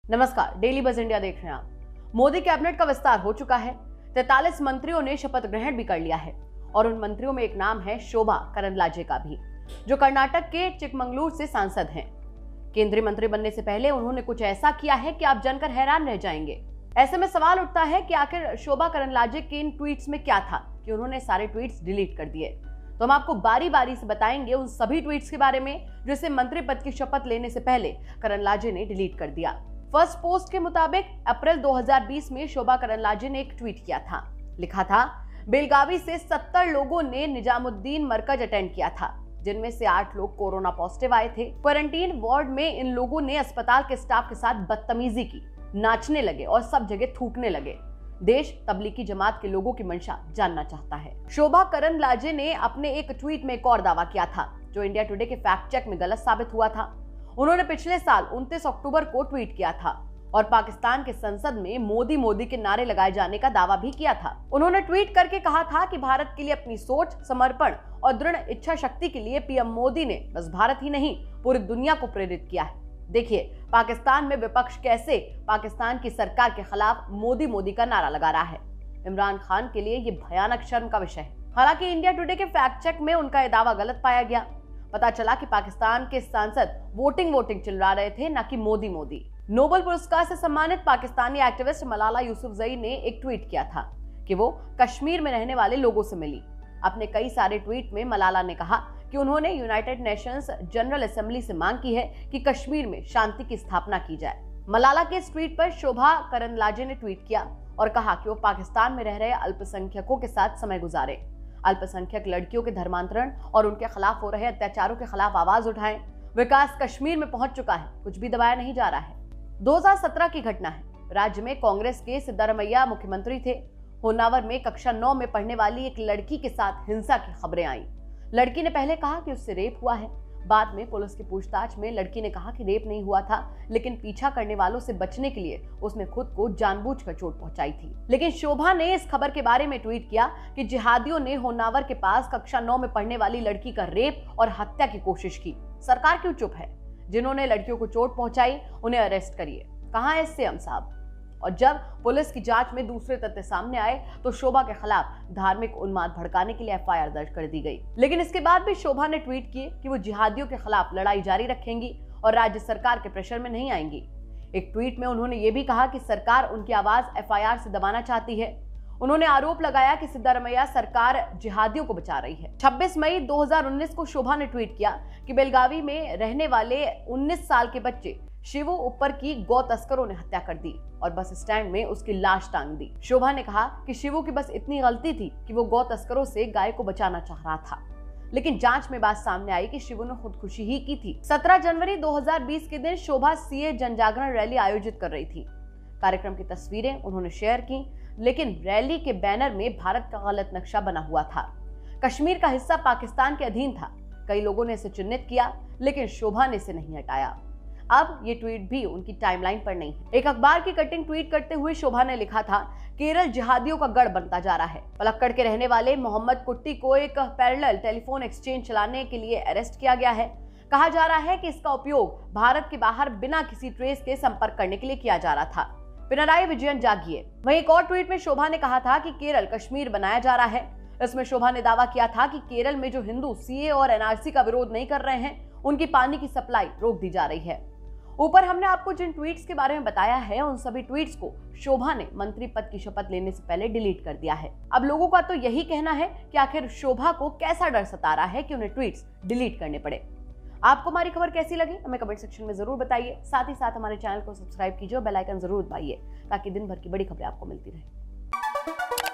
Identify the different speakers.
Speaker 1: नमस्कार, डेली बज इंडिया देख रहे हैं आप। मोदी कैबिनेट का विस्तार हो चुका है। 43 मंत्रियों ने शपथ ग्रहण भी कर लिया है और उन मंत्रियों में एक नाम है शोभा करंदलाजे का भी, जो कर्नाटक के चिकमंगलुरु से सांसद हैं। केंद्रीय मंत्री बनने से पहले उन्होंने कुछ ऐसा किया है कि आप जानकर हैरान रह जाएंगे। ऐसे में सवाल उठता है कि आखिर शोभा करंदलाजे के इन ट्वीट्स में क्या था कि उन्होंने सारे ट्वीट्स डिलीट कर दिए। तो हम आपको बारी बारी से बताएंगे उन सभी ट्वीट्स के बारे में जिसे मंत्री पद की शपथ लेने से पहले करंदलाजे ने डिलीट कर दिया। फर्स्ट पोस्ट के मुताबिक अप्रैल 2020 में शोभा करंदलाजे ने एक ट्वीट किया था। लिखा था, बेलगावी से 70 लोगों ने निजामुद्दीन मरकज अटेंड किया था, जिनमें से 8 लोग कोरोना पॉजिटिव आए थे। क्वारंटीन वार्ड में इन लोगों ने अस्पताल के स्टाफ के साथ बदतमीजी की, नाचने लगे और सब जगह थूकने लगे। देश तबलीगी जमात के लोगों की मंशा जानना चाहता है। शोभा करंदलाजे ने अपने एक ट्वीट में एक और दावा किया था, जो इंडिया टुडे के फैक्ट चेक में गलत साबित हुआ था। उन्होंने पिछले साल 29 अक्टूबर को ट्वीट किया था और पाकिस्तान के संसद में मोदी मोदी के नारे लगाए जाने का दावा भी किया था। उन्होंने ट्वीट करके कहा था कि भारत के लिए अपनी सोच, समर्पण और दृढ़ इच्छा शक्ति के लिए पीएम मोदी ने बस भारत ही नहीं पूरी दुनिया को प्रेरित किया है। देखिए पाकिस्तान में विपक्ष कैसे पाकिस्तान की सरकार के खिलाफ मोदी मोदी का नारा लगा रहा है। इमरान खान के लिए ये भयानक शर्म का विषय है। हालांकि इंडिया टुडे के फैक्ट चेक में उनका यह दावा गलत पाया गया। पता चला कि पाकिस्तान के सांसद वोटिंग चिल्ला रहे थे, न कि मोदी मोदी। नोबेल पुरस्कार से सम्मानित पाकिस्तानी एक्टिविस्ट मलाला यूसुफजई ने एक ट्वीट किया था कि वो कश्मीर में रहने वाले लोगों से मिली। अपने कई सारे ट्वीट में मलाला ने कहा कि उन्होंने यूनाइटेड नेशंस जनरल असेंबली से मांग की है कि कश्मीर में शांति की स्थापना की जाए। मलाला के इस ट्वीट पर शोभा करंदलाजे ने ट्वीट किया और कहा कि वो पाकिस्तान में रह रहे अल्पसंख्यकों के साथ समय गुजारे, अल्पसंख्यक लड़कियों के धर्मांतरण और उनके खिलाफ हो रहे अत्याचारों के खिलाफ आवाज उठाएं। विकास कश्मीर में पहुंच चुका है, कुछ भी दबाया नहीं जा रहा है। 2017 की घटना है। राज्य में कांग्रेस के सिद्धारमैया मुख्यमंत्री थे। होन्नावर में कक्षा 9 में पढ़ने वाली एक लड़की के साथ हिंसा की खबरें आई। लड़की ने पहले कहा कि उससे रेप हुआ है। बाद में पुलिस की पूछताछ में लड़की ने कहा कि रेप नहीं हुआ था, लेकिन पीछा करने वालों से बचने के लिए उसने खुद को जानबूझकर चोट पहुंचाई थी। लेकिन शोभा ने इस खबर के बारे में ट्वीट किया कि जिहादियों ने होन्नावर के पास कक्षा 9 में पढ़ने वाली लड़की का रेप और हत्या की कोशिश की। सरकार क्यों चुप है? जिन्होंने लड़कियों को चोट पहुंचाई उन्हें अरेस्ट करिए। कहां है सीएम साहब? और जब पुलिस की जांच में दूसरे तथ्य सामने आए तो शोभा के खिलाफ धार्मिक उन्माद भड़काने के लिए एफआईआर दर्ज कर दी गई। लेकिन इसके बाद भी शोभा ने ट्वीट किए कि वो जिहादियों के खिलाफ लड़ाई जारी रखेंगी और राज्य सरकार के प्रेशर में नहीं आएंगी। एक ट्वीट में उन्होंने ये भी कहा कि सरकार उनकी आवाज एफआईआर से दबाना चाहती है। उन्होंने आरोप लगाया कि सिद्धारमैया सरकार जिहादियों को बचा रही है। 26 मई 2019 को शोभा ने ट्वीट किया कि बेलगावी में रहने वाले 19 साल के बच्चे शिवू ऊपर की गौ तस्करों ने हत्या कर दी और बस स्टैंड में उसकी लाश टांग दी। शोभा ने कहा कि शिवू की बस इतनी गलती थी कि वो गौ तस्करों से गाय को बचाना चाह रहा था, लेकिन जांच में बात सामने आई कि शिवू ने खुदकुशी ही की थी। 17 जनवरी 2020 के दिन शोभा सीए जनजागरण रैली आयोजित कर रही थी। कार्यक्रम की तस्वीरें उन्होंने शेयर की, लेकिन रैली के बैनर में भारत का गलत नक्शा बना हुआ था। कश्मीर का हिस्सा पाकिस्तान के अधीन था। कई लोगों ने इसे चिन्हित किया, लेकिन शोभा ने इसे नहीं हटाया। अब ये ट्वीट भी उनकी टाइमलाइन पर नहीं है। एक अखबार की कटिंग ट्वीट करते हुए शोभा ने लिखा था, केरल जिहादियों का गढ़ बनता जा रहा है। पलक्कड़ के रहने वाले मोहम्मद कुट्टी को एक पैरेलल टेलीफोन एक्सचेंज चलाने के लिए अरेस्ट किया गया है। कहा जा रहा है कि इसका उपयोग भारत के बाहर बिना किसी ट्रेस के संपर्क करने के लिए किया जा रहा था। पिनराई विजयन जागिए। वहीं एक और ट्वीट में शोभा ने कहा था कि केरल कश्मीर बनाया जा रहा है। इसमें शोभा ने दावा किया था कि केरल में जो हिंदू सीए और एनआरसी का विरोध नहीं कर रहे हैं, उनकी पानी की सप्लाई रोक दी जा रही है। ऊपर हमने आपको जिन ट्वीट्स के बारे में बताया है, उन सभी ट्वीट्स को शोभा ने मंत्री पद की शपथ लेने से पहले डिलीट कर दिया है। अब लोगों का तो यही कहना है कि आखिर शोभा को कैसा डर सता रहा है कि उन्हें ट्वीट्स डिलीट करने पड़े। आपको हमारी खबर कैसी लगी हमें कमेंट सेक्शन में जरूर बताइए। साथ ही साथ हमारे चैनल को सब्सक्राइब कीजिए और बेल आइकन जरूर दबाइए ताकि दिन भर की बड़ी खबरें आपको मिलती रहे।